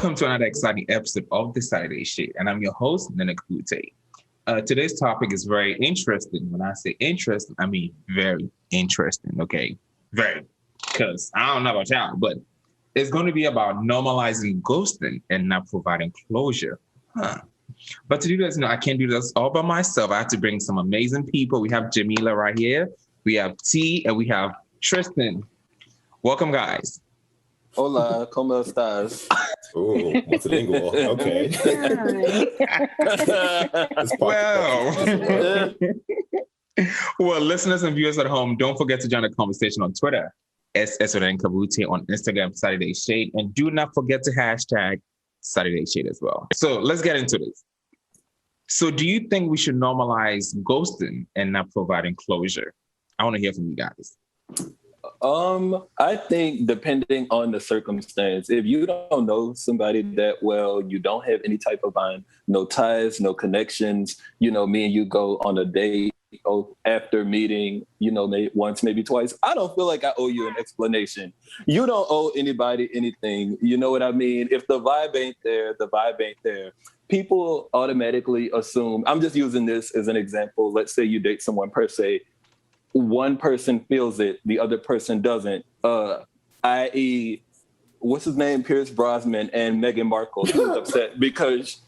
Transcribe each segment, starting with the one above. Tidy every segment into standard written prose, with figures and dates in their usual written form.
Welcome to another exciting episode of the Saturday Shade, and I'm your host, Nene. Today's topic is very interesting. When I say interesting, I mean very interesting, okay? Very. Because I don't know about y'all, but it's going to be about normalizing ghosting and not providing closure. But to do this, I can't do this all by myself. I have to bring some amazing people. We have Jamila right here. We have T, and we have Tristan. Welcome, guys. Hola, ¿cómo estás? Oh, multilingual. Okay. Well, listeners and viewers at home, don't forget to join the conversation on Twitter. Kabutey on Instagram, Saturday Shade. And do not forget to hashtag Saturday Shade as well. So let's get into this. So do you think we should normalize ghosting and not providing closure? I want to hear from you guys. I think depending on the circumstance, if you don't know somebody that well, you don't have any type of bond, no ties, no connections, me and you go on a date after meeting, maybe once, maybe twice. I don't feel like I owe you an explanation. You don't owe anybody anything. You know what I mean? If the vibe ain't there, the vibe ain't there. People automatically assume, I'm just using this as an example. Let's say you date someone per se. One person feels it, the other person doesn't. I.e., what's his name? Pierce Brosnan and Meghan Markle. She was upset because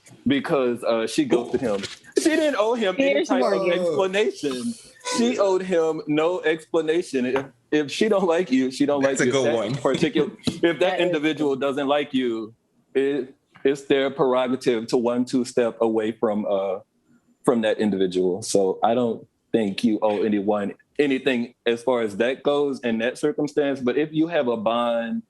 she ghosted him. She didn't owe him any type of explanation. She owed him no explanation. If she don't like you, she don't like you. That's a good one. If that individual doesn't like you, it's their prerogative to 1-2 step away from that individual. So I don't think you owe anyone anything as far as that goes in that circumstance. But if you have a bond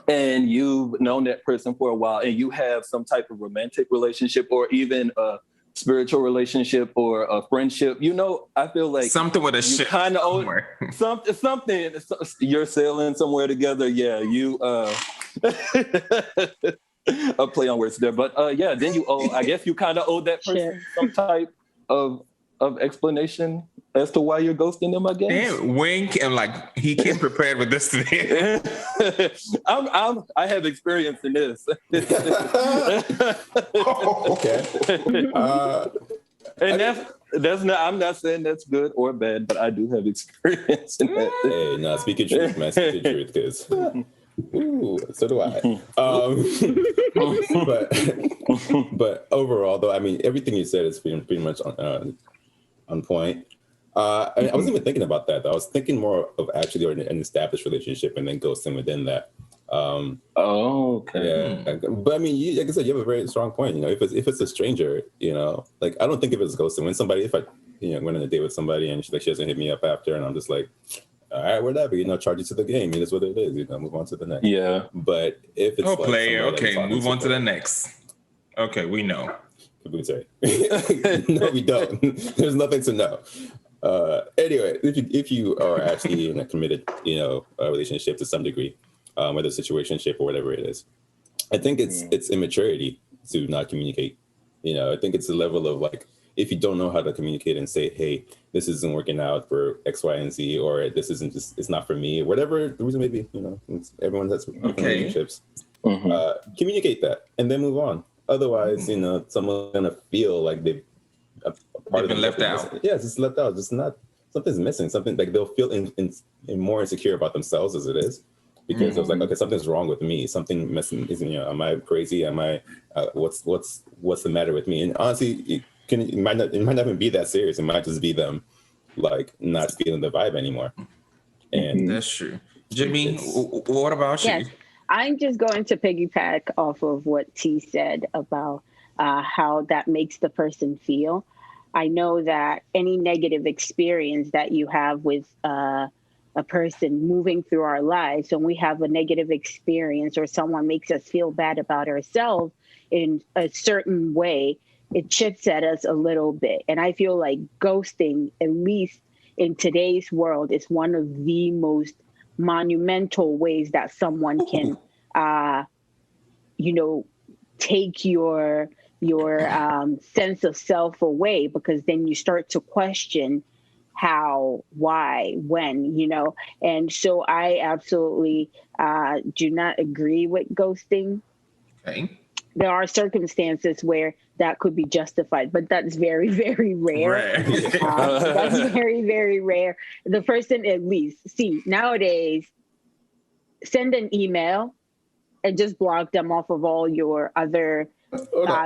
and you've known that person for a while and you have some type of romantic relationship or even a spiritual relationship or a friendship, I feel like something with a ship kind of something you're sailing somewhere together. Yeah, you a play on words there, but then you owe. I guess you kind of owe that person some type of explanation as to why you're ghosting them, I guess. Damn, wink, and like he came prepared with this today. I have experience in this. Okay. And that's not. I'm not saying that's good or bad, but I do have experience in that. Hey, no, speaking truth, man. Speaking truth, because. Ooh, so do I. But overall, though, I mean, everything you said is pretty much on point. I wasn't even thinking about that, though. I was thinking more of actually an established relationship and then ghosting within that. Okay. Yeah, but I mean, like I said, you have a very strong point. If it's a stranger, like I don't think of it as ghosting. When somebody, if I, went on a date with somebody and she doesn't hit me up after, and I'm just like, all right, whatever, charge it to the game. It is what it is. Move on to the next. Yeah. But if it's player, okay, move on to the next. Okay, we know. Kabutey. No, we don't. There's nothing to know. Anyway, if you are actually in a committed, relationship to some degree, whether it's a situationship or whatever it is, I think it's immaturity to not communicate. I think it's a level of like, if you don't know how to communicate and say, hey, this isn't working out for X, Y, and Z, or this isn't it's not for me, whatever the reason may be, everyone has relationships. Mm-hmm. Communicate that and then move on. Otherwise, someone's gonna feel like they've been left out. Yeah, it's left out. Just not, something's missing. Something like they'll feel more insecure about themselves as it is, because it's like, okay, something's wrong with me. Something missing. Am I crazy? Am I? What's the matter with me? And honestly, it might not even be that serious. It might just be them like not feeling the vibe anymore. And that's true. Jimmy, what about you? Yes. I'm just going to piggyback off of what T said about how that makes the person feel. I know that any negative experience that you have with a person moving through our lives, when we have a negative experience or someone makes us feel bad about ourselves in a certain way, it chips at us a little bit. And I feel like ghosting, at least in today's world, is one of the most monumental ways that someone can, take your sense of self away, because then you start to question how, why, when, And so I absolutely do not agree with ghosting. Okay. There are circumstances where that could be justified, but that's very, very rare. That's very, very rare. The person, at least, see, nowadays, send an email and just block them off of all your other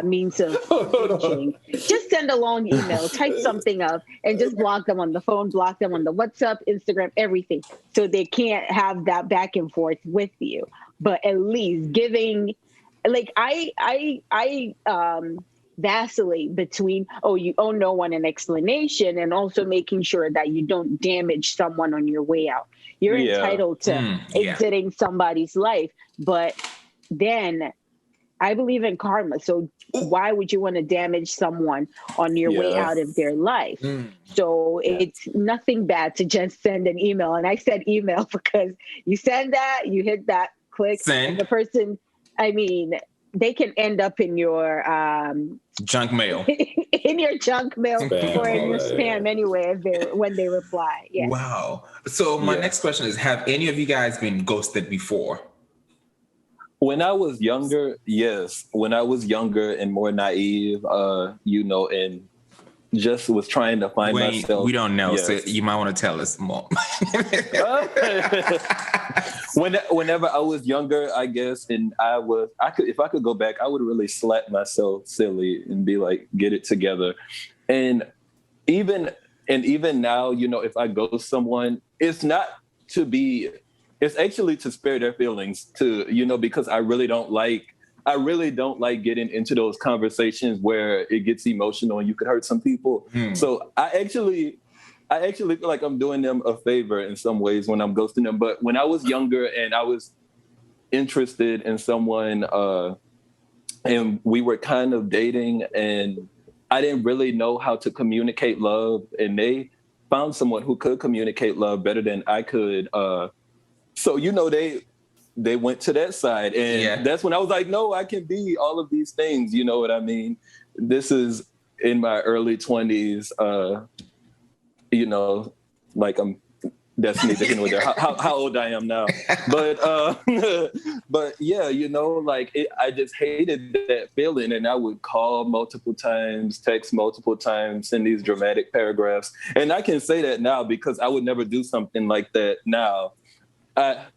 means of reaching. Just send a long email, type something up, and just block them on the phone, block them on the WhatsApp, Instagram, everything, so they can't have that back and forth with you. But at least giving, like, I vacillate between, you owe no one an explanation, and also making sure that you don't damage someone on your way out. You're entitled to exiting somebody's life, but then I believe in karma. So why would you want to damage someone on your way out of their life? So it's nothing bad to just send an email. And I said email because you send that, you hit that click, and the person, I mean, they can end up in your junk mail, in your junk mail or in your spam anyway when they reply. Yeah. Wow. So my next question is: have any of you guys been ghosted before? When I was younger, yes. When I was younger and more naive, and just was trying to find myself. We don't know, so you might want to tell us more. Whenever I was younger, I guess, and if I could go back, I would really slap myself silly and be like, get it together. And even now, if I ghost someone, it's not to be, it's actually to spare their feelings because I really don't like getting into those conversations where it gets emotional and you could hurt some people. So I actually feel like I'm doing them a favor in some ways when I'm ghosting them. But when I was younger and I was interested in someone and we were kind of dating and I didn't really know how to communicate love, and they found someone who could communicate love better than I could. So, they went to that side, and that's when I was like, no, I can be all of these things. You know what I mean? This is in my early 20s, like that's neither here nor there, how old I am now. But yeah, I just hated that feeling, and I would call multiple times, text multiple times, send these dramatic paragraphs. And I can say that now because I would never do something like that now. I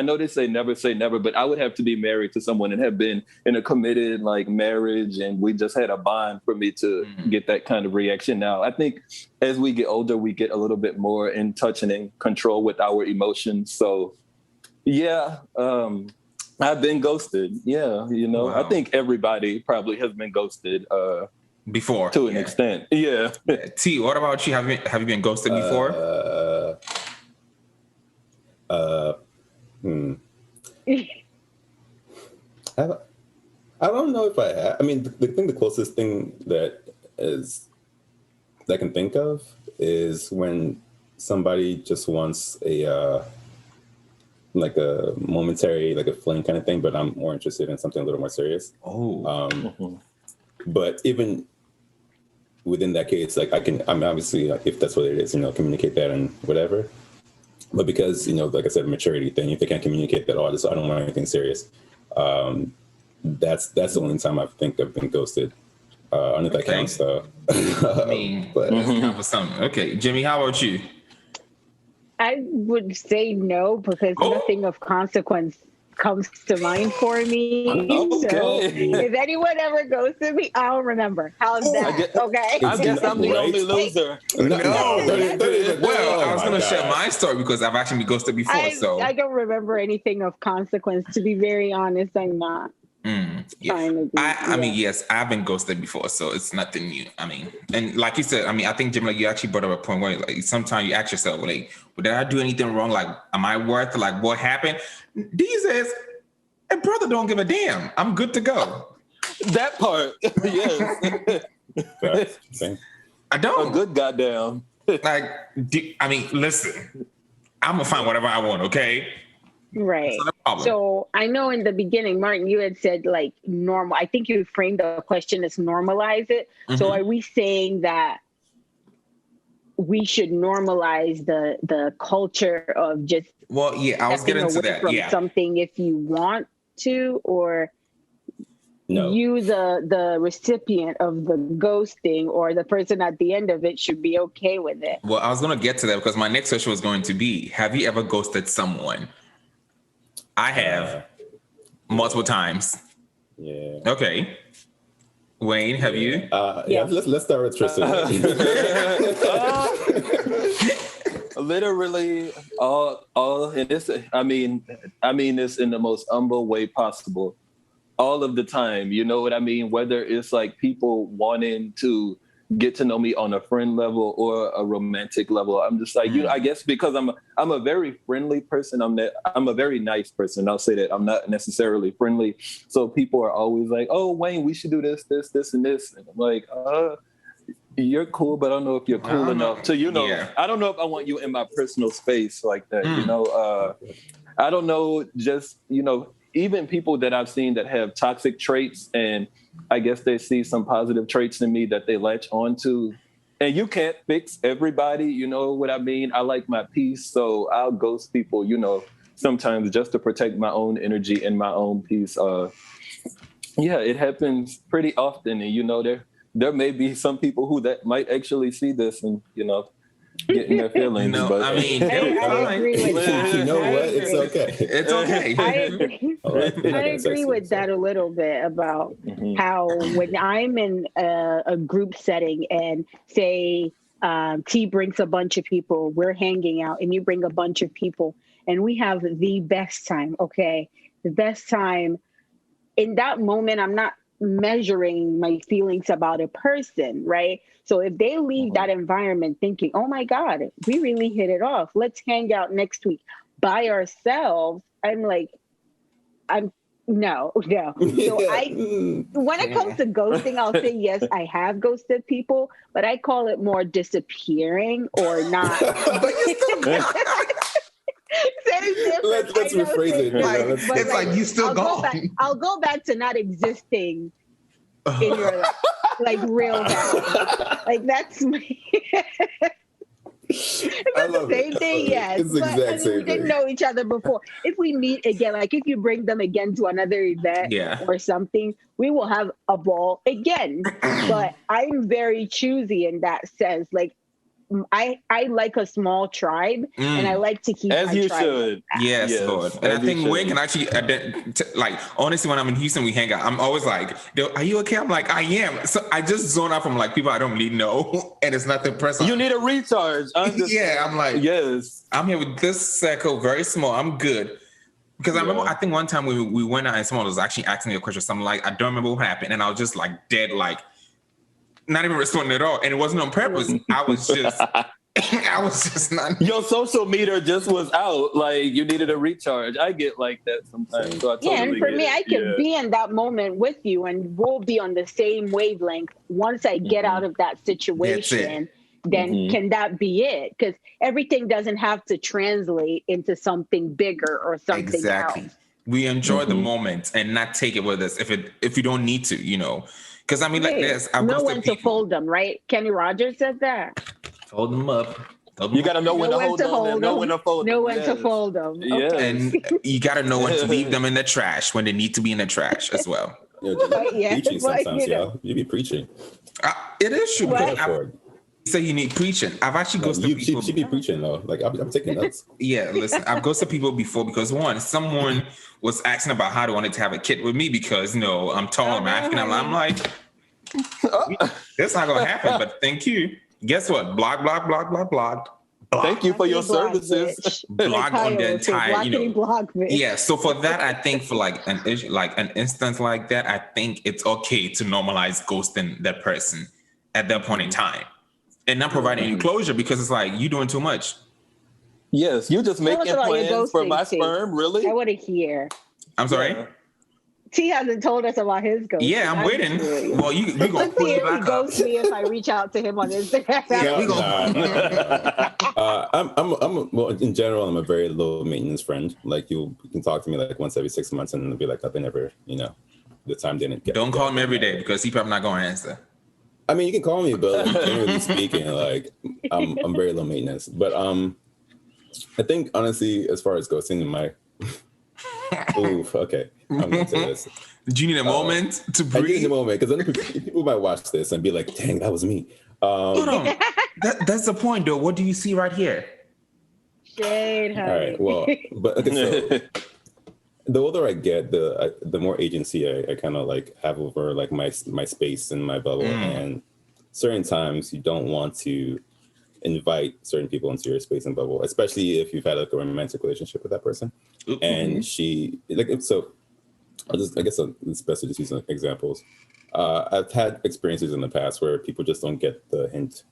know they say never, but I would have to be married to someone and have been in a committed marriage, and we just had a bond for me to get that kind of reaction. Now, I think as we get older, we get a little bit more in touch and in control with our emotions. So, I've been ghosted. Yeah, wow. I think everybody probably has been ghosted before to an extent. Yeah. T, what about you? Have you been ghosted before? I don't know if I have. I mean, the closest thing that I can think of is when somebody just wants a momentary, a fling kind of thing, but I'm more interested in something a little more serious. But even within that case, I'm obviously, if that's what it is, communicate that and whatever. But because, like I said, maturity thing, if they can't communicate that, I don't want anything serious. That's the only time I think I've been ghosted. I don't know if that counts, though. I mean, but that's kind of something. Okay, Jimmy, how about you? I would say no, because nothing of consequence comes to mind for me. Okay. So if anyone ever goes to me, I'll remember. How's that? I guess I'm the only loser. Well, I was going to share my story because I've actually been ghosted before. I don't remember anything of consequence. To be very honest, I'm not. I mean, yes, I've been ghosted before, so it's nothing new. I mean, and like you said, I think, Jim, you actually brought up a point where sometimes you ask yourself, did I do anything wrong? Am I worth what happened? These days, a brother don't give a damn. I'm good to go. That part, yes. I don't. A good goddamn. Listen, I'm gonna find whatever I want. Okay. Right. So I know in the beginning, Martin, you had said normal. I think you framed the question as normalize it. Mm-hmm. So are we saying that we should normalize the culture of just I was getting to that. From something if you want to, or No. you, the recipient of the ghosting, or the person at the end of it, should be okay with it? Well, I was going to get to that because my next question was going to be, have you ever ghosted someone? I have multiple times. Yeah. Okay. Wayne, have you? Yeah. Let's start with Tristan. Literally all and this I mean this in the most humble way possible. All of the time, you know what I mean? Whether it's like people wanting to get to know me on a friend level or a romantic level, I'm just like, I guess because I'm a very friendly person. I'm a very nice person. I'll say that. I'm not necessarily friendly. So people are always like, "Oh, Wayne, we should do this, and this." And I'm like, you're cool, but I don't know if you're cool enough to, I don't know if I want you in my personal space like that, I don't know, just, even people that I've seen that have toxic traits, and I guess they see some positive traits in me that they latch onto, and you can't fix everybody, you know what I mean? I like my peace, so I'll ghost people, sometimes just to protect my own energy and my own peace. It happens pretty often, and there may be some people who that might actually see this and, get in their feelings. No, but I mean, I agree with that. You know what? It's okay. It's okay. I agree with that a little bit about how when I'm in a group setting and say T brings a bunch of people, we're hanging out, and you bring a bunch of people, and we have the best time, okay? The best time. In that moment, I'm not measuring my feelings about a person, right? So if they leave that environment thinking, oh my God, we really hit it off, let's hang out next week by ourselves, I'm like, no. So when it comes to ghosting, I'll say yes, I have ghosted people, but I call it more disappearing or not. Let's rephrase it. It's like you still gone. I'll go back to not existing in your life, like real bad. Like that's my. It's the same thing, yes. It's the exact same we didn't know each other before. If we meet again, like if you bring them again to another event or something, we will have a ball again. But I'm very choosy in that sense. Like I like a small tribe, and I like to keep as my you tribe. should. Yes, Lord. And I think Wayne can actually, like, honestly, when I'm in Houston, we hang out. I'm always like, are you okay? I'm like, I am. So I just zone out from like people I don't really know, and it's nothing personal. You need a recharge. I'm like, yes. I'm here with this circle, very small. I'm good. Because I remember, I think one time we went out and someone was actually asking me a question, something like, I don't remember what happened. And I was just like dead, like, not even responding at all. And it wasn't on purpose. I was just not. Your social meter just was out. Like you needed a recharge. I get like that sometimes. So I totally and for me, it. I can be in that moment with you, and we'll be on the same wavelength. Once I get out of that situation, then can that be it? Because everything doesn't have to translate into something bigger or something else. We enjoy the moment and not take it with us if you don't need to, Because I mean, like this, know when to fold them, right? Kenny Rogers said that. Fold them up. You got to know when to hold them and know when to fold them. Know when to fold them. Yes. Okay. And you got to know when to leave them in the trash when they need to be in the trash as well. Preaching sometimes, y'all. You be preaching. It is true. You say you need preaching. I've actually ghosted people. She be preaching though. Like I'm taking notes. Yeah, listen, I've ghosted people before because someone was asking about how they wanted to have a kid with me because I'm tall, I'm African. I'm like, that's not gonna happen. But thank you. Guess what? Block. Thank you for your services. Block on the entire, Yeah. So for that, I think for like an instance like that, I think it's okay to normalize ghosting that person at that point in time. And not providing any closure because it's like you doing too much. Yes, you just making plans for my sperm, really? I want to hear. I'm sorry? T hasn't told us about his ghosting. Yeah, I'm waiting. Well, you gonna pull it back up. Ghost me if I reach out to him on Instagram. Well, in general, I'm a very low maintenance friend. Like you can talk to me like once every 6 months and it'll be like nothing ever, the time didn't get. Don't call me every day because he probably not gonna answer. I mean, you can call me, but like, generally speaking, like I'm very low maintenance. But I think honestly, as far as ghosting, okay. I'm gonna say this. Do you need a moment to breathe? I need a moment because people might watch this and be like, "Dang, that was me." Hold on. That's the point, though. What do you see right here? Shade, honey. All right. Well, but okay, so the older I get, the more agency I kind of like have over like my space and my bubble. And certain times you don't want to invite certain people into your space and bubble, especially if you've had like a romantic relationship with that person. And she like so. I guess it's best to just use examples. I've had experiences in the past where people just don't get the hint,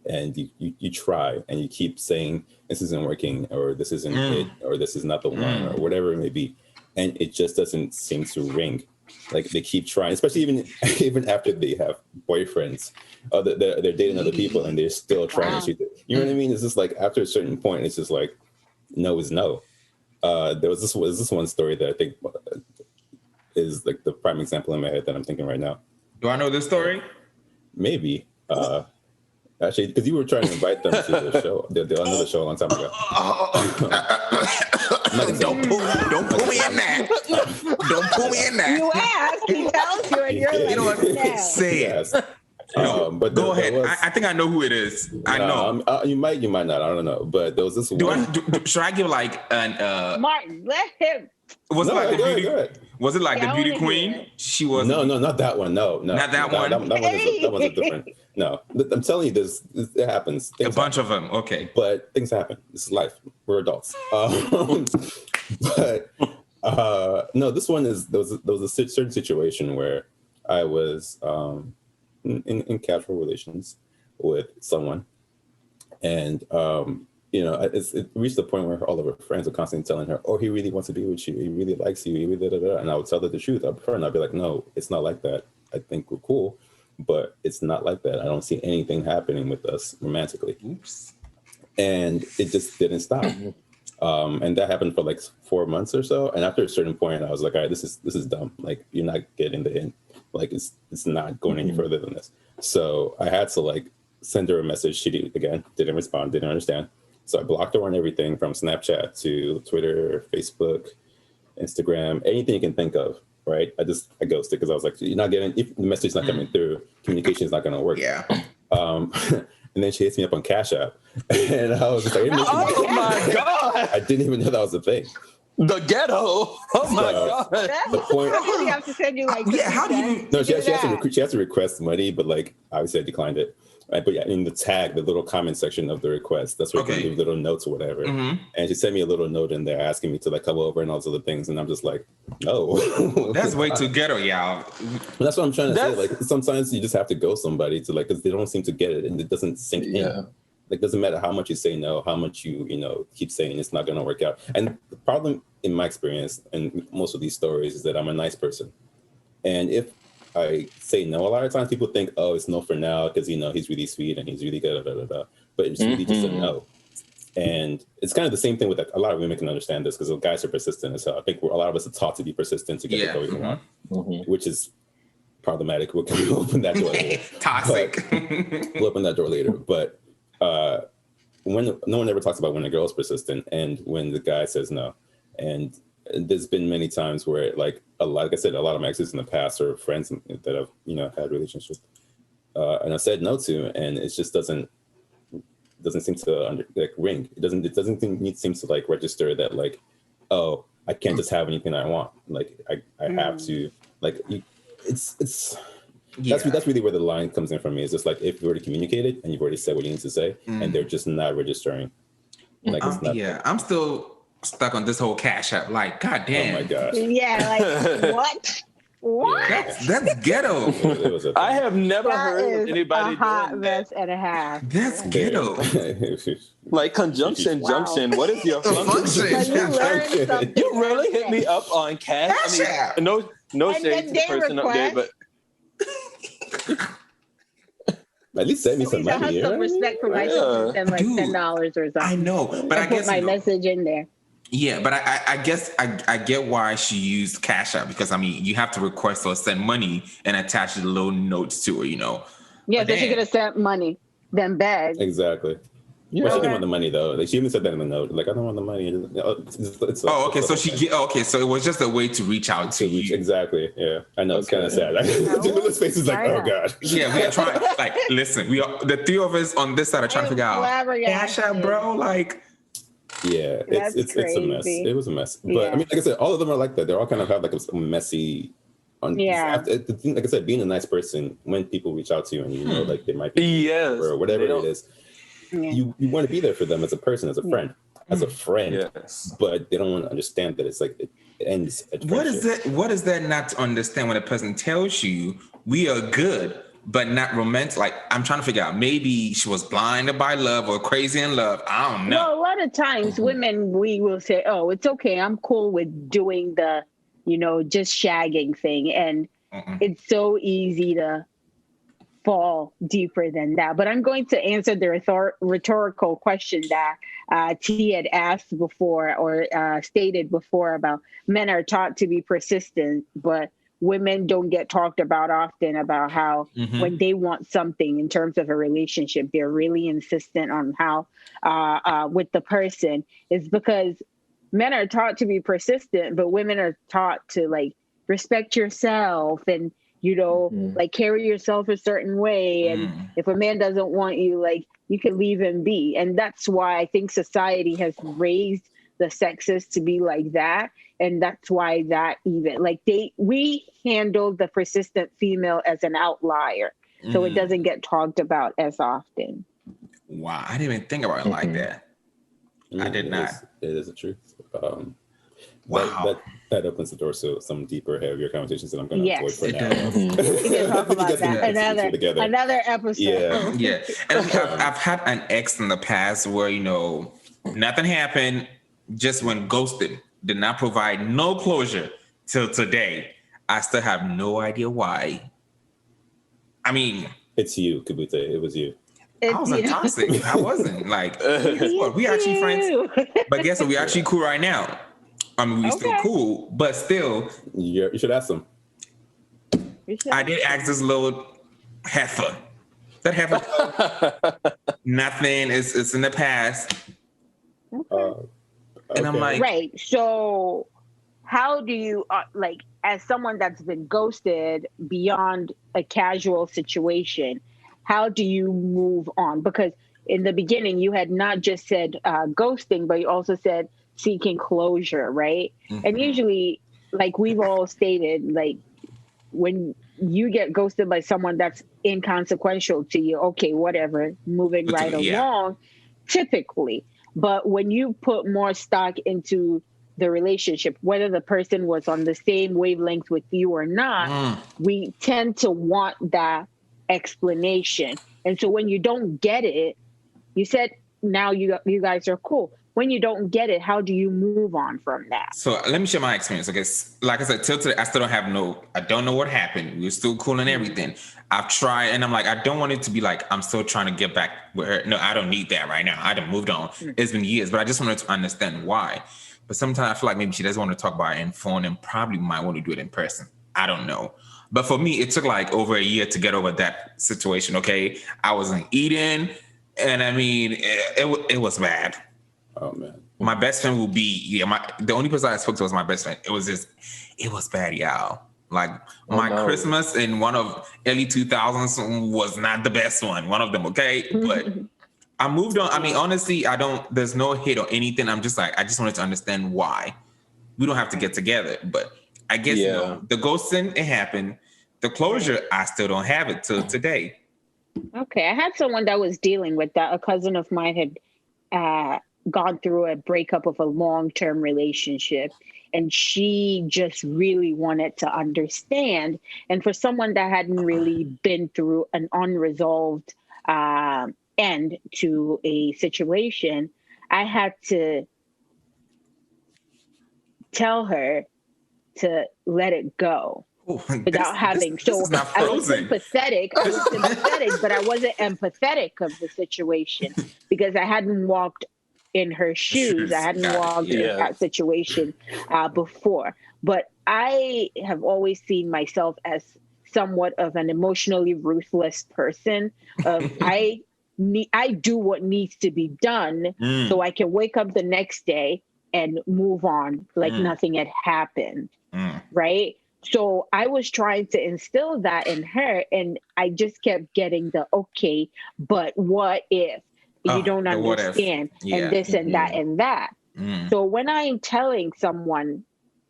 and you try and you keep saying this isn't working, or this isn't it, or this is not the one, or whatever it may be, and it just doesn't seem to ring. Like they keep trying, especially even after they have boyfriends, they're dating other people, and they're still trying to shoot it. You know what I mean? It's just like after a certain point, it's just like no is no. There was this one story that I think is like the prime example in my head that I'm thinking right now. Do I know this story? Maybe. Actually, because you were trying to invite them to the show. They're on the show a long time ago. Don't pull me in that. Don't pull me in that. You asked, he tells you, and you're like, you know what? no. Say it. Yes. But go ahead. I think I know who it is. I know. You might not. I don't know. But there was this one. Should I give like an Martin, let him. Was it like the beauty? Was it like the beauty queen? Hear. She was. No, not that one. No, not that one. That one's a different. No, I'm telling you, it happens. Things a bunch of them. Okay, but things happen. This is life. We're adults. But no, this one is there was a certain situation where I was in casual relations with someone, and it reached the point where all of her friends were constantly telling her, "Oh, he really wants to be with you. He really likes you. He really da, da, da." And I would tell her the truth up front. I'd be like, "No, it's not like that. I think we're cool, but it's not like that. I don't see anything happening with us romantically." Oops. And it just didn't stop. And that happened for like 4 months or so. And after a certain point, I was like, "All right, this is dumb. Like, you're not getting the hint. Like, it's not going any further than this." So I had to like send her a message. She didn't respond, didn't understand. So I blocked her on everything from Snapchat to Twitter, Facebook, Instagram, anything you can think of, right? I ghosted because I was like, you're not getting, if the message's not coming through, communication is not going to work. Yeah. And then she hits me up on Cash App. And I was just like, oh my God. I didn't even know that was a thing. The ghetto. Oh my God. The point. How do you have to send you like? Yeah. How do you? No, she has to request money, but like obviously I declined it. Right, but yeah, in the tag, the little comment section of the request, that's where you can leave little notes or whatever. And she sent me a little note in there asking me to like come over and all those other things, and I'm just like, no. That's way too ghetto, y'all. That's what I'm trying to say. Like sometimes you just have to go somebody to like, because they don't seem to get it and it doesn't sink in. Like doesn't matter how much you say no, how much you keep saying it's not going to work out. And the problem in my experience and most of these stories is that I'm a nice person, and if I say no, a lot of times people think, oh, it's no for now because he's really sweet and he's really good, but it's really just a no. And it's kind of the same thing with a lot of women can understand this because guys are persistent as hell. I think a lot of us are taught to be persistent to get what we want, which is problematic. We'll open that door later. Toxic. We'll open that door later. But when no one ever talks about when a girl is persistent and when the guy says no. And there's been many times where, like I said, a lot of my exes in the past or friends that I've had relationships, and I said no to, and it just doesn't seem to ring. It doesn't seem to like register that like, oh, I can't just have anything I want. Like I have to like it's. That's really where the line comes in for me. It's just like if you've already communicated and you've already said what you need to say, and they're just not registering. Like it's not. Yeah, I'm still stuck on this whole Cash App. Like, goddamn. Oh my gosh. Yeah, like what? What? That's ghetto. I have never heard of anybody a hot doing mess that. and a half. That's ghetto. Like conjunction, junction. What is your function? You really hit me up on Cash. I mean, no shade to the person up there, but at least send me some money. I have some respect for myself and like $10 or something. I know, but I guess put my message in there. Yeah, but I guess I get why she used Cash App because I mean you have to request or send money and attach the little notes to it, Yeah, so she could have sent money, then beg. Exactly. But she didn't want the money though. Like she even said that in the note. Like I don't want the money. Okay. So it was just a way to reach out to you. Exactly. Yeah. I know it's kind of sad. Jamila's face is like, oh god. Yeah, we are trying. Like, listen, we are the three of us on this side are trying to figure out. Cash out, bro. Like. Yeah, it's a mess. It was a mess. But I mean, like I said, all of them are like that. They all kind of have like a messy. The thing, like I said, being a nice person, when people reach out to you and you know, like they might be or whatever it is, you want to be there for them as a person, as a friend, But they don't want to understand that it's like it ends. What is that? What is that not to understand when a person tells you we are good? But not romantic. Like, I'm trying to figure out, maybe she was blinded by love or crazy in love. I don't know. Well, a lot of times women, we will say, oh, it's okay. I'm cool with doing the, just shagging thing. And it's so easy to fall deeper than that. But I'm going to answer the rhetorical question that T had asked before or stated before about men are taught to be persistent, but women don't get talked about often about how when they want something in terms of a relationship, they're really insistent on how with the person. It's because men are taught to be persistent, but women are taught to like respect yourself and, like carry yourself a certain way. And if a man doesn't want you, like you can leave him be. And that's why I think society has raised the sexes to be like that. And that's why that even like we handle the persistent female as an outlier. So it doesn't get talked about as often. Wow. I didn't even think about it like that. I did not. It is the truth. Wow. That opens the door to some deeper, heavier conversations that I'm going to avoid for now. We can talk about that another episode. Yeah. And I've had an ex in the past where, nothing happened, just went ghosted. Did not provide no closure till today. I still have no idea why. I mean, it's you, Kabutey. It was you. I wasn't toxic. I wasn't. Like, guess what? We actually friends. But guess what? We actually cool right now. I mean, we still cool, but still. You should ask them. I did ask this little heifer. That heifer. Nothing. It's in the past. Okay. And I'm like, right. So how do you like, as someone that's been ghosted beyond a casual situation, how do you move on? Because in the beginning, you had not just said ghosting, but you also said seeking closure, right? And usually, like we've all stated, like when you get ghosted by someone that's inconsequential to you, okay, whatever, moving right along, typically. But when you put more stock into the relationship, whether the person was on the same wavelength with you or not, we tend to want that explanation. And so when you don't get it, you said now you guys are cool. When you don't get it, how do you move on from that? So let me share my experience. Okay, like I said, till today, I still I don't know what happened. We're still cool and everything. I've tried, and I'm like, I don't want it to be like I'm still trying to get back with her. No, I don't need that right now. I done moved on. It's been years, but I just wanted to understand why. But sometimes I feel like maybe she doesn't want to talk about it in phone and probably might want to do it in person. I don't know. But for me, it took like over a year to get over that situation. Okay, I wasn't eating, and I mean, it was bad. Oh man. My best friend will be the only person I spoke to was my best friend. It was bad, y'all. Like Christmas in one of early 2000s was not the best one. One of them, okay? But I moved on. I mean, honestly, there's no hate or anything. I'm just like, I just wanted to understand why. We don't have to get together. But I guess, the ghosting, it happened. The closure, I still don't have it till today. Okay. I had someone that was dealing with that. A cousin of mine had gone through a breakup of a long-term relationship, and she just really wanted to understand. And for someone that hadn't really been through an unresolved end to a situation, I had to tell her to let it go. Without having, I was sympathetic, but I wasn't empathetic of the situation because I hadn't walked in her shoes. I hadn't walked in that situation before. But I have always seen myself as somewhat of an emotionally ruthless person. I I do what needs to be done so I can wake up the next day and move on like nothing had happened. Right? So I was trying to instill that in her, and I just kept getting the okay, but what if you don't understand and this and that and that. So when I'm telling someone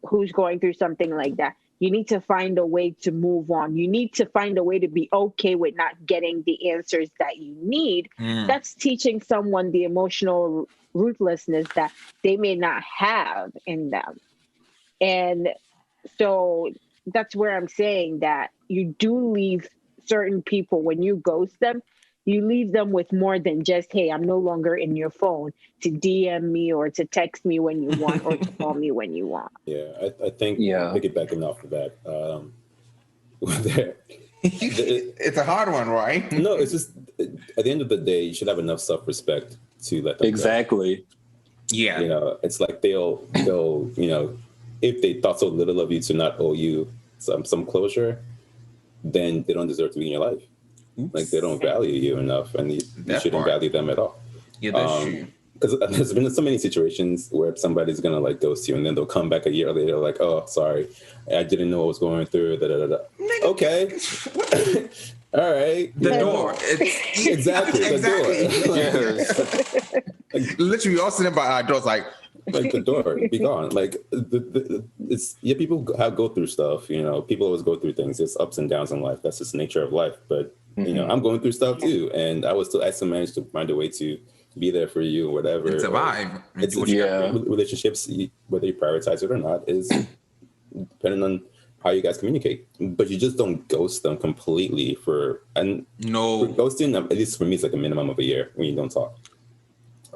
who's going through something like that, you need to find a way to move on. You need to find a way to be okay with not getting the answers that you need. That's teaching someone the emotional ruthlessness that they may not have in them. And so that's where I'm saying that you do leave certain people, when you ghost them, you leave them with more than just, hey, I'm no longer in your phone to DM me or to text me when you want or to call me when you want. Yeah, I think piggybacking off of that, it's a hard one, right? No, it's just at the end of the day, you should have enough self-respect to let them go. Yeah. You know, it's like they'll you know, if they thought so little of you to not owe you some closure, then they don't deserve to be in your life. Like they don't value you enough, and you shouldn't value them at all. Yeah, that's true. Because there's been so many situations where somebody's gonna like ghost you, and then they'll come back a year later, like, "Oh, sorry, I didn't know what was going through." Da, da, da, da. Okay, all right. The door. Exactly. The door. Like, literally, all sitting by our doors, like the door, be gone. Like it's people go through stuff. You know, people always go through things. There's ups and downs in life. That's just the nature of life. But you know, I'm going through stuff too, and I still manage to find a way to be there for you or whatever. And survive. Relationships, whether you prioritize it or not, is depending on how you guys communicate. But you just don't ghost them completely for ghosting. At least for me, it's like a minimum of a year when you don't talk.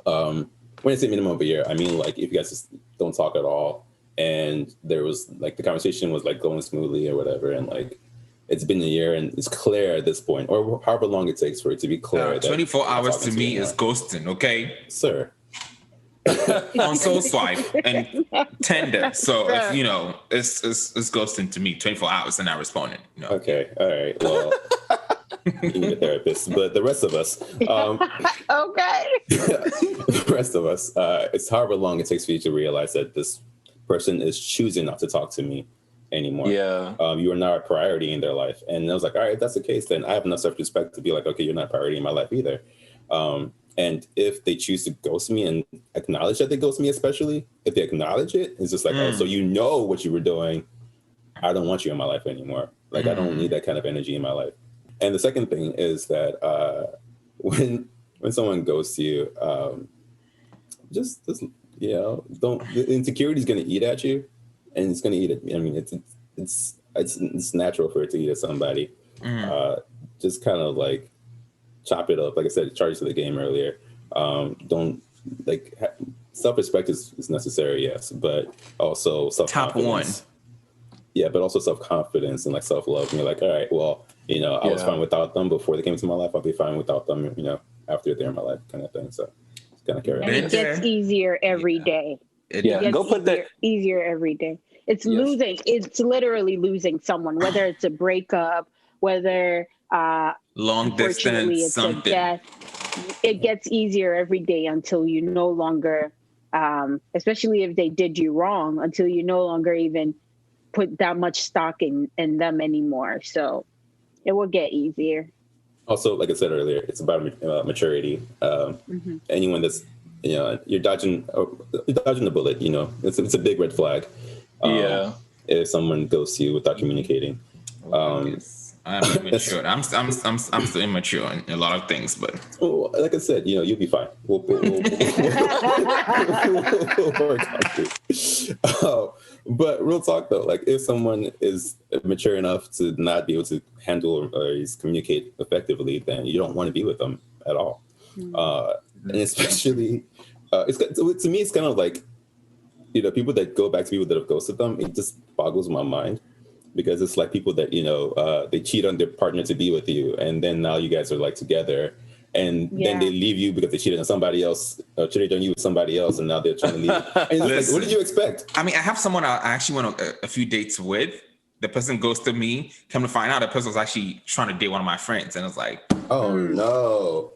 When I say minimum of a year, I mean like if you guys just don't talk at all, and there was like the conversation was like going smoothly or whatever, and like it's been a year and it's clear at this point, or however long it takes for it to be clear. 24 hours to me is ghosting, okay? Sir. On Soul Swipe and Tender. So, if, you know, it's ghosting to me. 24 hours and not responding. You know? Okay, all right. Well, you need a therapist. But the rest of us... okay. The rest of us, it's however long it takes for you to realize that this person is choosing not to talk to me anymore. Yeah. You are not a priority in their life. And I was like, all right, if that's the case, then I have enough self-respect to be like, okay, you're not a priority in my life either. And if they choose to ghost me and acknowledge that they ghost me, especially if they acknowledge it, it's just like, oh, so you know what you were doing. I don't want you in my life anymore. Like, I don't need that kind of energy in my life. And the second thing is that when someone ghosts you, just you know, the insecurity is going to eat at you, and it's going to eat at. I mean, it's natural for it to eat at somebody. Just kind of like chop it up. Like I said, charge to the game earlier. Don't like self-respect is necessary, yes, but also self-confidence. Top one. Yeah, but also self-confidence and like self-love. And you're like, all right, well, you know, I was fine without them before they came into my life. I'll be fine without them, you know, after they're in my life, kind of thing. So it's kind of carry on. And it gets easier every day. Go put that easier every day. It's losing. It's literally losing someone, whether it's a breakup, whether long distance, it's something. a death. It gets easier every day until you no longer, especially if they did you wrong, until you no longer even put that much stock in them anymore. So it will get easier. Also, like I said earlier, it's about maturity. Anyone that's, you know, you're dodging the bullet, you know, it's a big red flag. If someone goes to you without communicating. I'm immature. I'm still immature in a lot of things, but like I said, you know, you'll be fine. We'll work on it. But real talk though, like if someone is mature enough to not be able to handle or communicate effectively, then you don't want to be with them at all. And especially, to me, it's kind of like, you know, people that go back to people that have ghosted them. It just boggles my mind. Because it's like people that, you know, they cheat on their partner to be with you. And then now you guys are like together. And then they leave you because they cheated on somebody else, or cheated on you with somebody else. And now they're trying to leave. And it's like, what did you expect? I mean, I have someone I actually went on a few dates with. The person ghosted me. Come to find out, the person was actually trying to date one of my friends. And it's like, oh, no.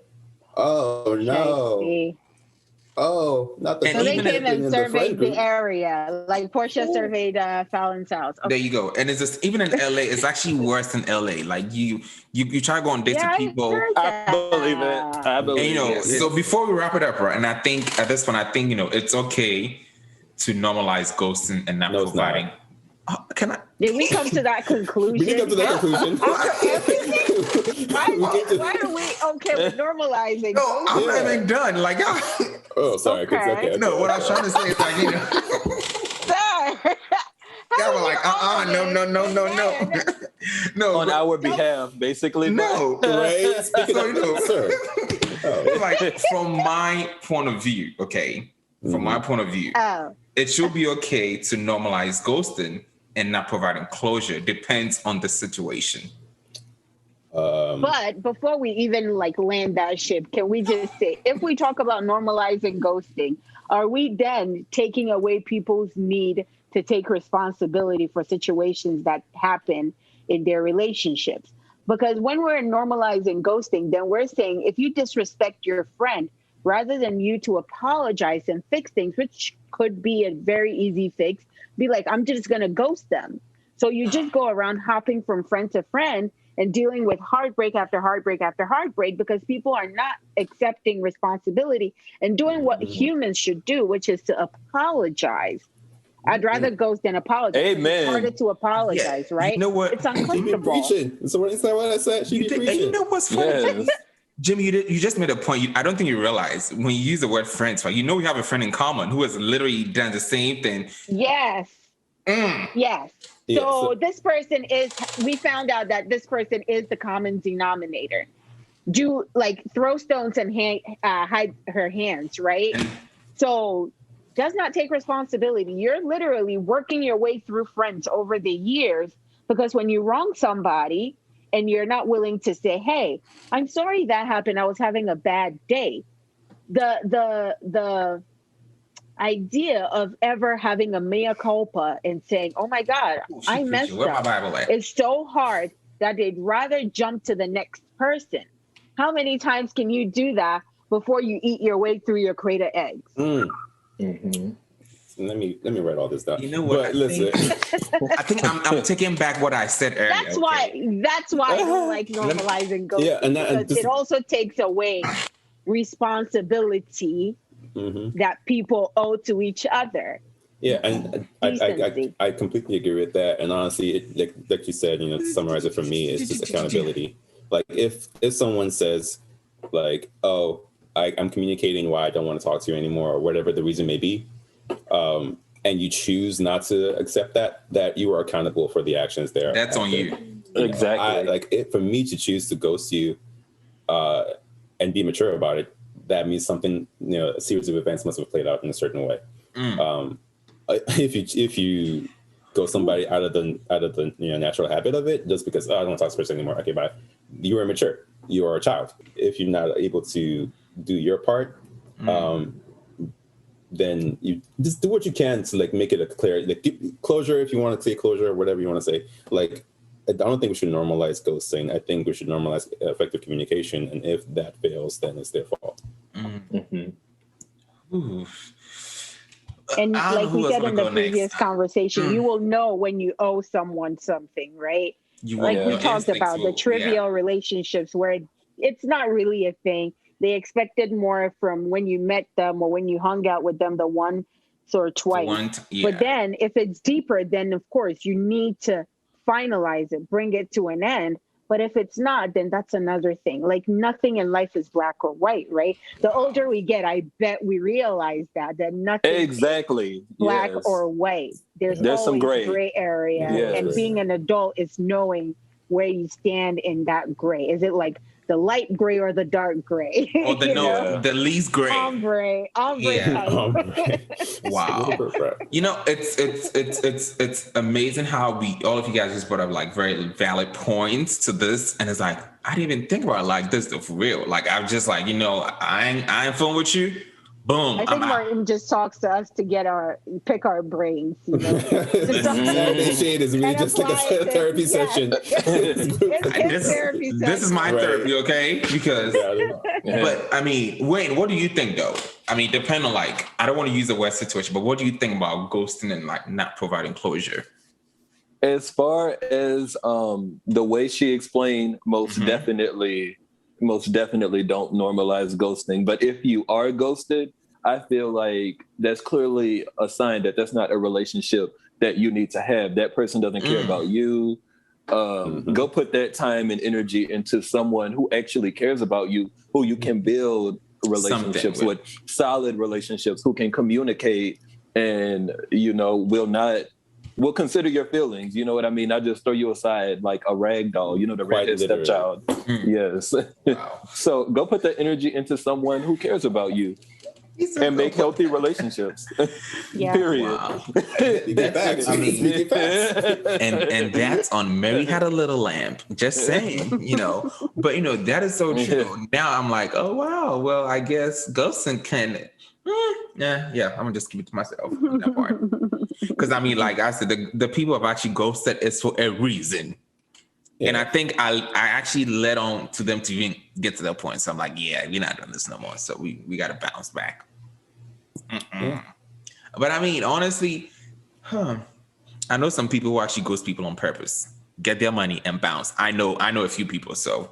Oh no. Oh, not the. And So they even came and in surveyed friend the area, like Portia surveyed Fallon's house. there you go. And it's just even in LA, it's actually worse than LA. Like you try to go on dates Yeah, with I people. heard I believe it. I And believe it. so before we wrap it up, right? And I think at this point, it's okay to normalize ghosting and not No, it's providing. not. Can I? Did we come to that conclusion? We didn't come to that conclusion. After everything? Why are we okay with normalizing? No, I'm not Yeah. even done. Like, Oh, sorry. Okay. no, what I was trying to say is like, Sir, y'all were like, no. No, On our behalf, basically. no. Right? Speaking So, of, sir. Oh. Like from my point of view, okay? From my point of view, Oh, it should be okay to normalize ghosting and not providing closure. Depends on the situation. but before we even like land that ship, can we just say, if we talk about normalizing ghosting, are we then taking away people's need to take responsibility for situations that happen in their relationships? Because when we're normalizing ghosting, then we're saying if you disrespect your friend, rather than you to apologize and fix things, which could be a very easy fix, be like, I'm just going to ghost them. So you just go around hopping from friend to friend and dealing with heartbreak after heartbreak after heartbreak because people are not accepting responsibility and doing what humans should do, which is to apologize. I'd rather ghost than apologize. Amen. It's harder to apologize, right? You know what? It's She be uncomfortable. preaching. So what is that? What I said? She be And preaching. you know what's funny? Yes. Jimmy, you just made a point. I don't think you realize when you use the word friends, right? You know we have a friend in common who has literally done the same thing. Yes. Yes. Yeah, So this person we found out that this person is the common denominator. Do like throw stones and hide her hands, right? So does not take responsibility. You're literally working your way through friends over the years because when you wrong somebody and you're not willing to say, hey, I'm sorry that happened. I was having a bad day. The idea of ever having a mea culpa and saying, oh my God, I messed Where my up. Bible at? It's so hard that they'd rather jump to the next person. How many times can you do that before you eat your way through your crate of eggs? Let me write all this down. You know what? But listen, I think I'm taking back what I said earlier. That's why I don't like normalizing ghosting. Yeah, and because it also takes away responsibility that people owe to each other. Yeah, and I completely agree with that. And honestly, like you said, to summarize it for me, it's just accountability. Like if someone says, like, oh, I'm communicating why I don't want to talk to you anymore, or whatever the reason may be, and you choose not to accept that you are accountable for the actions there. That's on you. Exactly. For me to choose to ghost you, and be mature about it, that means something, a series of events must have played out in a certain way. If you go somebody out of the natural habit of it, just because I don't want to talk to this person anymore, okay, bye. You are immature. You are a child. If you're not able to do your part, then you just do what you can to make it a clear closure, if you want to say closure or whatever you want to say. I don't think we should normalize ghosting. I think we should normalize effective communication, and if that fails, then it's their fault. And like we said in the previous conversation, you will know when you owe someone something, right? We talked about the trivial relationships where it's not really a thing. They expected more from when you met them or when you hung out with them the once or twice. But then if it's deeper, then of course you need to finalize it, bring it to an end. But if it's not, then that's another thing. Like nothing in life is black or white, right? The older we get, I bet we realize that nothing is black or white. There's some gray area. And being an adult is knowing where you stand in that gray. Is it like the light gray or the dark gray? Or the least gray. Ombre. Wow. It's amazing how all of you guys just brought up very valid points to this, and it's like I didn't even think about it like this though, for real. I'm just I ain't fooling with you, Boom. I think Martin just talks to us to pick our brains. You know? Saturday Shade is me, just like a therapy session. This is my therapy, okay? Because, but I mean, Wayne, what do you think though? I mean, depend on like, I don't want to use the West situation, but what do you think about ghosting and like not providing closure? As far as the way she explained, most definitely don't normalize ghosting. But if you are ghosted, I feel like that's clearly a sign that that's not a relationship that you need to have. That person doesn't care about you. Go put that time and energy into someone who actually cares about you, who you can build relationships with, solid relationships, who can communicate and, you know, will consider your feelings. You know what I mean? Not just throw you aside like a rag doll, you know, the redhead stepchild. Yes. Wow. So go put that energy into someone who cares about you. And make healthy relationships. Period. Wow. And that's on Mary Had a Little Lamb. Just saying, you know. But you know, that is so true. Now I'm like, oh wow, well, I guess ghosting can I'm gonna just keep it to myself on that part. Because I mean, like I said, the people have actually ghosted is for a reason. Yeah. And I think I actually led on to them to even get to that point. So I'm like, yeah, we're not doing this no more. So we got to bounce back. Yeah. But I mean, honestly, I know some people who actually ghost people on purpose, get their money and bounce. I know a few people. So.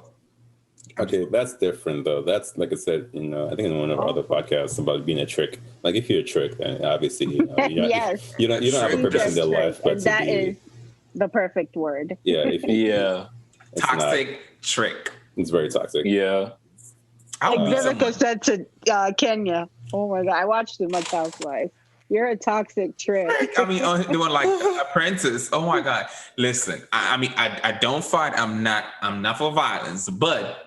Okay, that's different though. That's like I said, you know, I think in one of our other podcasts about being a trick. Like if you're a trick, then obviously, you know, you don't have a purpose in their life. But that is the perfect word. Yeah. Toxic trick. It's very toxic. Yeah. Like Vivica said to Kenya, oh my God, I watched too much Housewives. You're a toxic trick. I mean, doing like Apprentice. Oh my God. Listen, I mean, I don't fight. I'm not for violence, but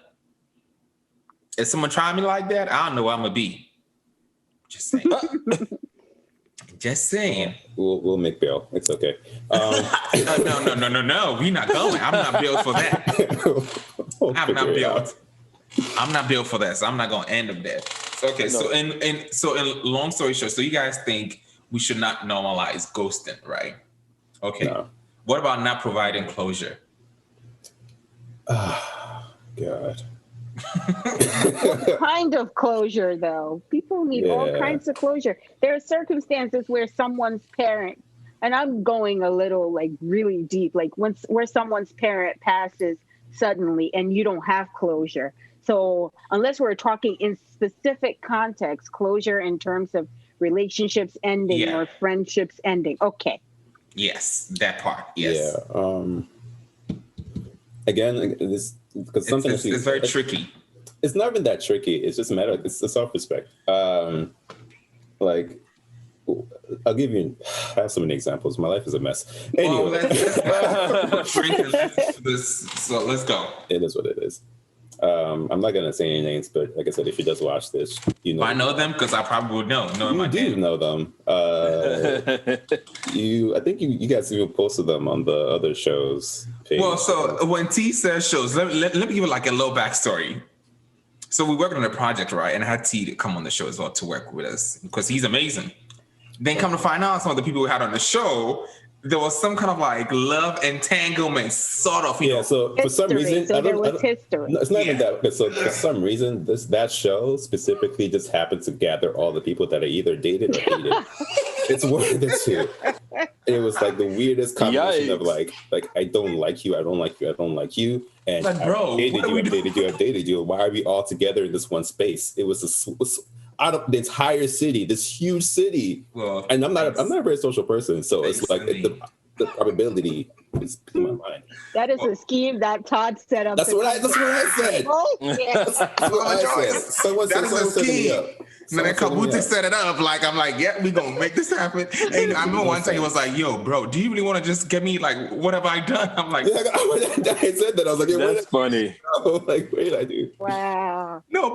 if someone try me like that, I don't know where I'm gonna be. Just saying. Just saying. We'll make bail. It's okay. No. We're not going. I'm not built for that. I'm not built. I'm not built for that, so I'm not gonna end up there. Okay, no. So in long story short, so you guys think we should not normalize ghosting, right? Okay. No. What about not providing closure? Oh, God. What kind of closure, though? People need all kinds of closure. There are circumstances where someone's parent, and I'm going a little like really deep, like where someone's parent passes suddenly and you don't have closure. So unless we're talking in specific context, closure in terms of relationships ending or friendships ending. Okay. Yes, that part. Yes. Yeah. Again, this because something it's very tricky. It's not even that tricky. It's just a matter. It's a self-respect. Like, I'll give you. I have so many examples. My life is a mess. Anyway, so let's go. It is what it is. I'm not gonna say any names, but like I said, if he does watch this, you know. I know them because I probably would know. You do know them. I think you guys even posted them on the other shows page. Well, so when T says shows, let me give you like a little backstory. So we worked on a project, right? And I had T to come on the show as well to work with us because he's amazing. Then come to find out, some of the people we had on the show, there was some kind of like love entanglement, sort of. So for some reason, there was history. No, it's not even that. So for some reason, that show specifically just happened to gather all the people that are either dated or hated. It's one of the two. It was like the weirdest combination of like I don't like you, I don't like you, I don't like you, and like, bro, I've dated you. Why are we all together in this one space? It was out of the entire city, this huge city. Well, and I'm not a very social person, so it's like the probability is in my mind. That is a scheme that Todd set up. That's what I said. Oh, yeah. That's what I said. Someone set me up. And then Kabutey set it up. Like, I'm like, yeah, we gonna make this happen. And I remember one time he was like, yo, bro, do you really want to just get me, like, what have I done? I'm like, I said that. I was like, yeah, that's funny. Like, wait, I do. Wow. No,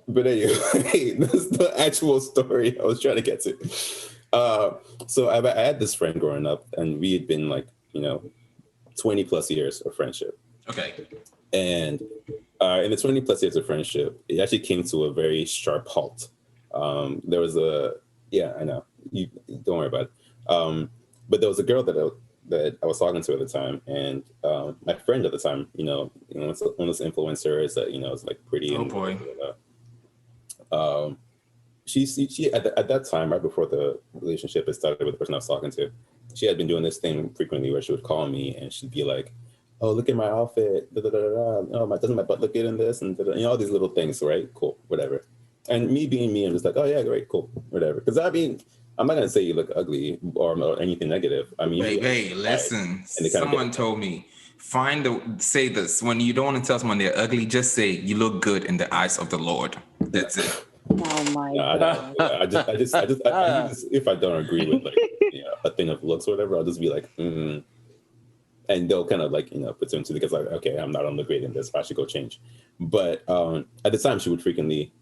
but anyway, that's the actual story I was trying to get to. So I had this friend growing up, and we had been like, 20 plus years of friendship. Okay. And In the 20 plus years of friendship, it actually came to a very sharp halt. There was I know, you don't worry about it. But there was a girl that I was talking to at the time, and my friend at the time, one of those influencers that is like pretty. Oh boy. She at that time, right before the relationship had started with the person I was talking to, she had been doing this thing frequently where she would call me and she'd be like, "Oh, look at my outfit. Da, da, da, da. Oh, doesn't my butt look good in this?" And all these little things, right? Cool, whatever. And me being me, I'm just like, "Oh yeah, great, cool, whatever." Because I mean, I'm not gonna say you look ugly or anything negative. I mean, hey, listen. Someone told me say this when you don't want to tell someone they're ugly. Just say you look good in the eyes of the Lord. That's it. Oh my God. I just if I don't agree with like a thing of looks or whatever, I'll just be like, and they'll kind of like put them to because like, okay, I'm not on the grade in this, I should go change. But at the time, she would frequently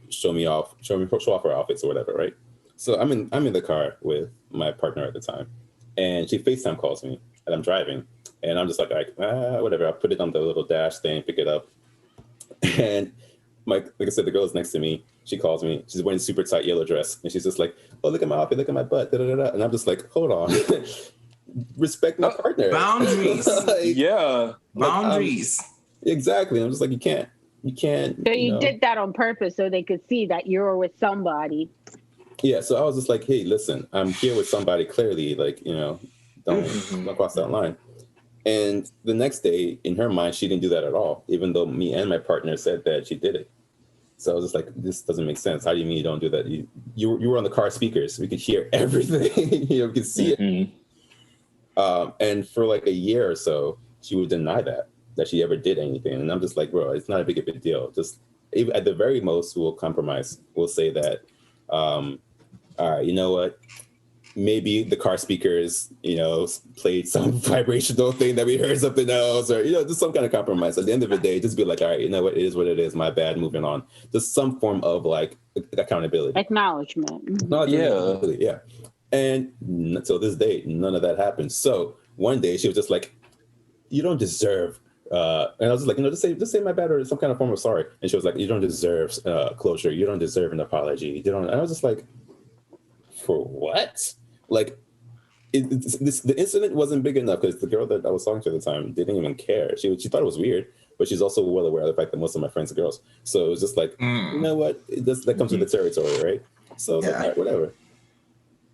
show off her outfits or whatever, right? So I'm in the car with my partner at the time, and she FaceTime calls me, and I'm driving, and I'm just like whatever. I put it on the little dash thing, pick it up, and like I said, the girl's next to me. She calls me. She's wearing a super tight yellow dress, and she's just like, "Oh, look at my outfit, look at my butt, da da da." And I'm just like, "Hold on, respect my partner." Boundaries. Boundaries. Exactly. I'm just like, you can't. So you did that on purpose so they could see that you're with somebody. Yeah. So I was just like, hey, listen, I'm here with somebody. Clearly, like don't cross that line. And the next day, in her mind, she didn't do that at all, even though me and my partner said that she did it. So I was just like, this doesn't make sense. How do you mean you don't do that? You were on the car speakers. We could hear everything. We could see it. And for like a year or so, she would deny that she ever did anything. And I'm just like, bro, it's not a big deal. Just at the very most, we'll compromise. We'll say that, all right, you know what? Maybe the car speakers, played some vibrational thing that we heard something else, or just some kind of compromise. At the end of the day, just be like, all right, you know what? It is what it is. My bad. Moving on. Just some form of like accountability, acknowledgement. Yeah. And until this day, none of that happened. So one day she was just like, "You don't deserve." And I was like, just say my bad or some kind of form of sorry. And she was like, "You don't deserve closure. You don't deserve an apology. You don't." And I was just like, for what? Like, the incident wasn't big enough because the girl that I was talking to at the time didn't even care. She thought it was weird, but she's also well aware of the fact that most of my friends are girls. So it was just like, you know what? That comes with the territory, right? So I was like, all right, whatever.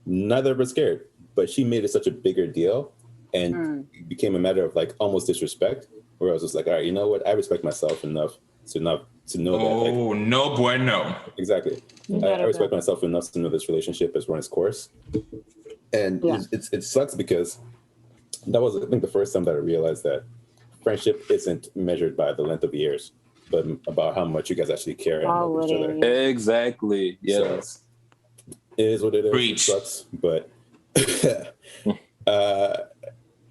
Neither of us cared, but she made it such a bigger deal, and it became a matter of like almost disrespect. Where I was just like, all right, you know what? I respect myself enough to know that. Oh, no bueno. Exactly. I respect myself enough to know this relationship has run its course. And it sucks because that was, I think, the first time that I realized that friendship isn't measured by the length of years, but about how much you guys actually care and love each other. Exactly. Yes. So, it is what it is. Preach. It sucks, but I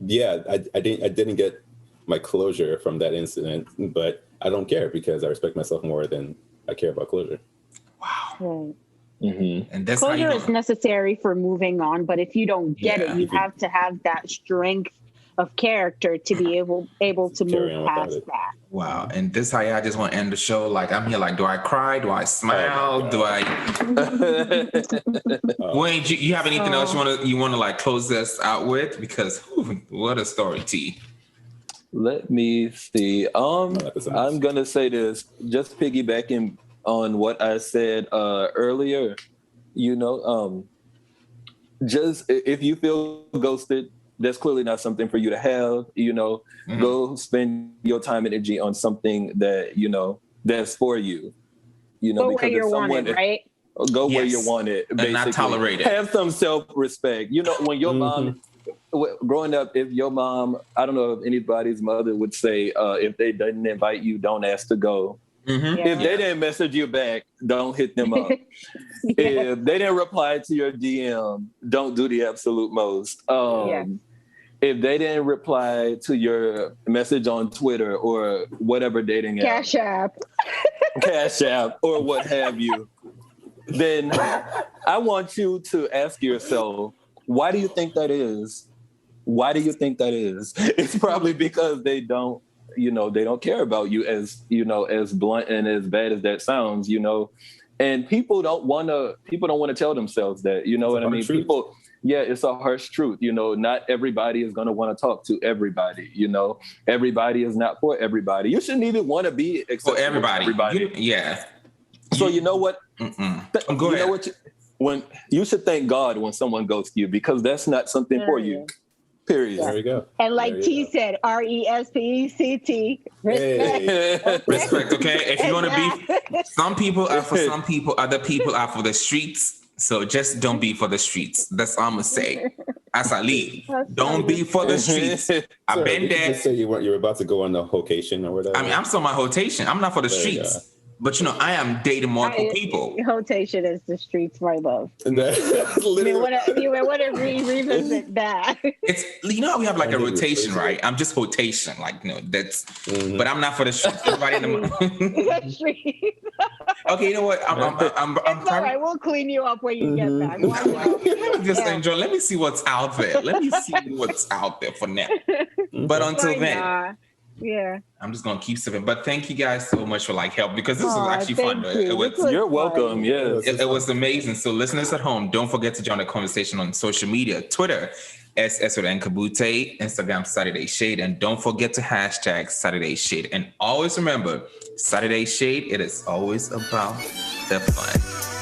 didn't get my closure from that incident, but I don't care because I respect myself more than I care about closure. Wow. Right. And that's closure is necessary for moving on, but if you don't get it, you have to have that strength of character to be able to move past that. Wow. And this how I just want to end the show. Like, I'm here like, do I cry? Do I smile? Do I Wayne, you have anything else you want to like close this out with? Because what a story, T. Let me see. I'm gonna say this, just piggybacking on what I said earlier. Just if you feel ghosted, that's clearly not something for you to have. Go spend your time and energy on something that that's for you. Go where you're wanted, right? Go where you're wanted, basically. And not tolerate it. Have some self-respect. When your mom. Growing up, if your mom, I don't know if anybody's mother would say, if they didn't invite you, don't ask to go. If they didn't message you back, don't hit them up. If they didn't reply to your DM, don't do the absolute most. If they didn't reply to your message on Twitter or whatever dating app, Cash App, or what have you, then I want you to ask yourself, why do you think that is? Why do you think that is? It's probably because they don't they don't care about you, as as blunt and as bad as that sounds, and people don't want to tell themselves that, what I mean? Truth. People, yeah, it's a harsh truth. Not everybody is going to want to talk to everybody. Everybody is not for everybody. You shouldn't even want to be for everybody. Yeah. So you know what? Go ahead. Know what? When you should thank God when someone ghosts you, because that's not something for you. Period. There we go. And like T said, RESPECT. Respect. Hey. Respect, okay? If you want to be, some people are for some people, other people are for the streets. So just don't be for the streets. That's all I'm going to say. As I leave, don't be for the streets. I've been there. Just say you're about to go on a vocation or whatever. I mean, I'm still my rotation. I'm not for the streets. But I am dating multiple people. Rotation is the streets, my love. That's literally. You want to revisit that. It's how we have like a rotation, right? I'm just rotation, that's. Mm-hmm. But I'm not for the streets. Everybody in the streets. Okay, you know what? I'm all right. We'll clean you up when you get back. Just enjoy. Let me see what's out there. Let me see what's out there for now. But until then. Yeah, I'm just gonna keep sipping. But thank you guys so much for help, because this was actually fun. You're welcome. Yes, it was amazing. So listeners at home, don't forget to join the conversation on social media: Twitter @Kabutey, Instagram Saturday Shade, and don't forget to hashtag Saturday Shade. And always remember, Saturday Shade. It is always about the fun.